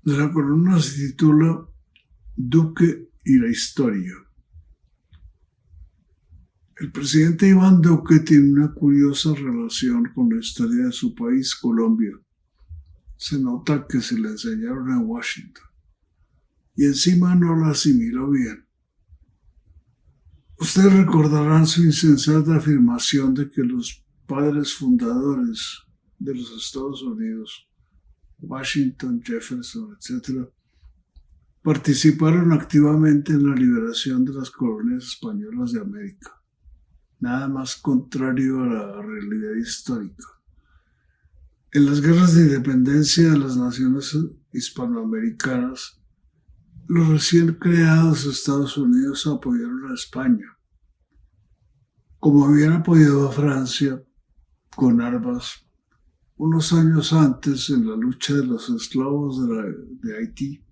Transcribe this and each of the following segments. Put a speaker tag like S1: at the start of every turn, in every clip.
S1: La columna se titula Duque y la historia. El presidente Iván Duque tiene una curiosa relación con la historia de su país, Colombia. Se nota que se la enseñaron en Washington y encima no la asimiló bien. Ustedes recordarán su insensata afirmación de que los padres fundadores de los Estados Unidos, Washington, Jefferson, etc., participaron activamente en la liberación de las colonias españolas de América. Nada más contrario a la realidad histórica. En las guerras de independencia de las naciones hispanoamericanas, los recién creados Estados Unidos apoyaron a España, como habían apoyado a Francia con armas unos años antes en la lucha de los esclavos de Haití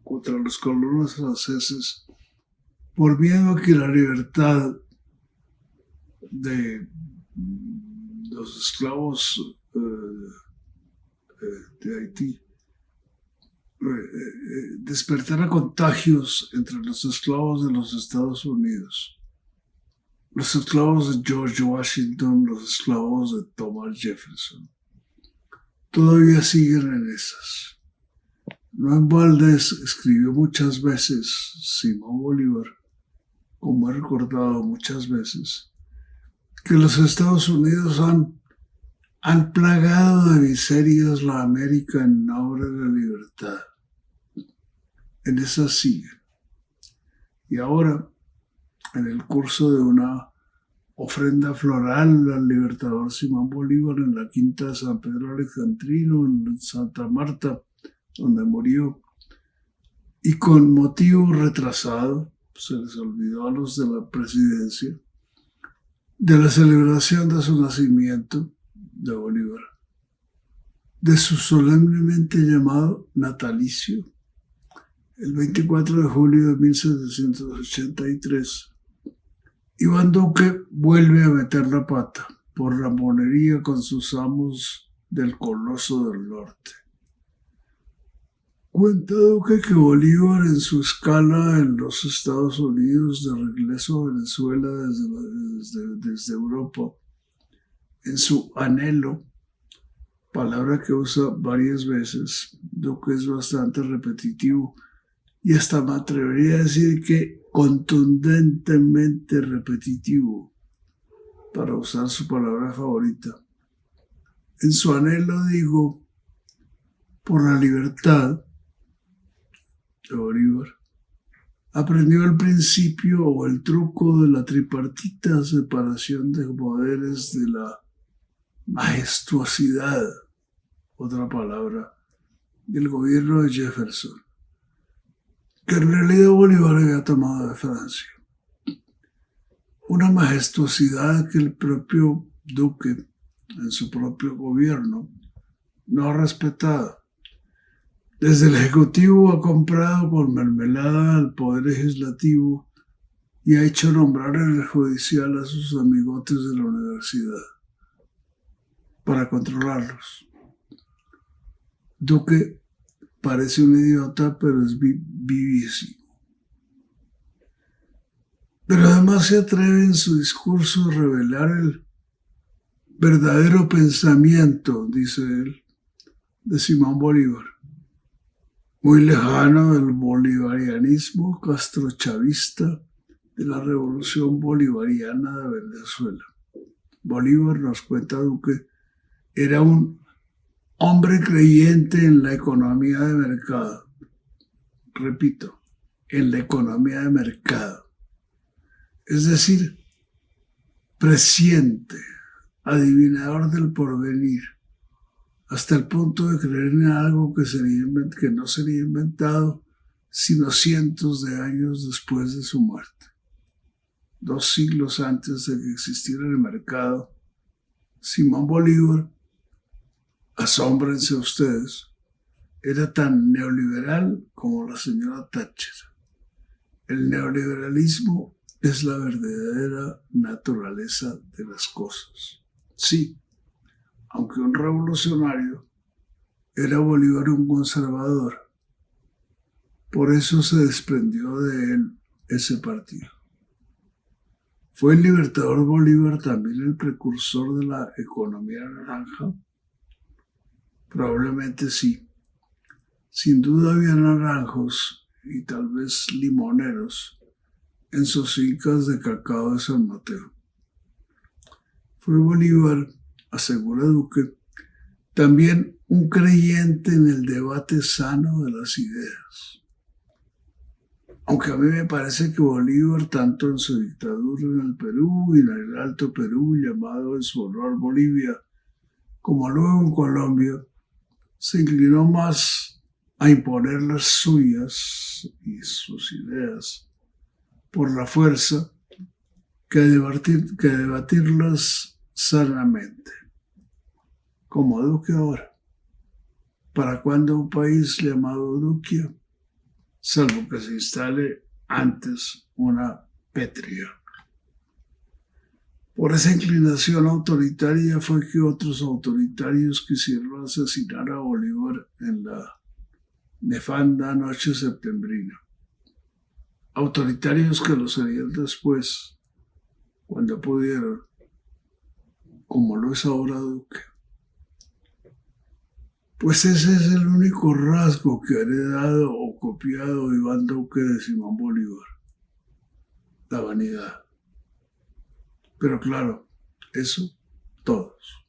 S1: contra los colonos franceses, por miedo a que la libertad de los esclavos de Haití despertara contagios entre los esclavos de los Estados Unidos, los esclavos de George Washington, los esclavos de Thomas Jefferson. Todavía siguen en esas. No en balde escribió muchas veces Simón Bolívar, como he recordado muchas veces, que los Estados Unidos han plagado de miserias la América en nombre de la libertad. En esa siguen. Y ahora, en el curso de una ofrenda floral al libertador Simón Bolívar en la quinta de San Pedro Alejandrino, en Santa Marta, donde murió, y con motivo retrasado, se les olvidó a los de la presidencia, de la celebración de su nacimiento de Bolívar, de su solemnemente llamado natalicio, el 24 de julio de 1783, Iván Duque vuelve a meter la pata por ramonería con sus amos del Coloso del Norte. Cuenta Duque que Bolívar, en su escala en los Estados Unidos de regreso a Venezuela desde Europa, en su anhelo, palabra que usa varias veces, Duque es bastante repetitivo y hasta me atrevería a decir que contundentemente repetitivo, para usar su palabra favorita. En su anhelo, digo, por la libertad de Bolívar, aprendió el principio o el truco de la tripartita separación de poderes, de la majestuosidad, otra palabra, del gobierno de Jefferson, que en realidad Bolívar había tomado de Francia. Una majestuosidad que el propio Duque, en su propio gobierno, no ha respetado. Desde el Ejecutivo ha comprado por mermelada al Poder Legislativo y ha hecho nombrar en el Judicial a sus amigotes de la universidad para controlarlos. Duque parece un idiota, pero es vivísimo. Pero además se atreve en su discurso a revelar el verdadero pensamiento, dice él, de Simón Bolívar, muy lejano del bolivarianismo castrochavista de la revolución bolivariana de Venezuela. Bolívar, nos cuenta Duque, era un hombre creyente en la economía de mercado. Repito, en la economía de mercado. Es decir, presciente, adivinador del porvenir, hasta el punto de creer en algo que no sería inventado sino cientos de años después de su muerte. 2 siglos antes de que existiera el mercado, Simón Bolívar, asómbrense ustedes, era tan neoliberal como la señora Thatcher. El neoliberalismo es la verdadera naturaleza de las cosas. Sí, aunque un revolucionario, era Bolívar un conservador, Por eso se desprendió de él ese partido. ¿Fue el libertador Bolívar también el precursor de la economía naranja? Probablemente sí. Sin duda había naranjos y tal vez limoneros en sus fincas de cacao de San Mateo. Fue Bolívar, asegura Duque, también un creyente en el debate sano de las ideas. Aunque a mí me parece que Bolívar, tanto en su dictadura en el Perú y en el Alto Perú, llamado en su honor Bolivia, como luego en Colombia, se inclinó más a imponer las suyas y sus ideas por la fuerza que debatirlas sanamente, como Duque ahora. ¿Para cuándo un país llamado Duquia? Salvo que se instale antes una Petria. Por esa inclinación autoritaria fue que otros autoritarios quisieron asesinar a Bolívar en la nefanda noche septembrina. Autoritarios que lo serían después, cuando pudieron, como lo es ahora Duque. Pues ese es el único rasgo que ha heredado o copiado Iván Duque de Simón Bolívar, la vanidad. Pero claro, eso todos.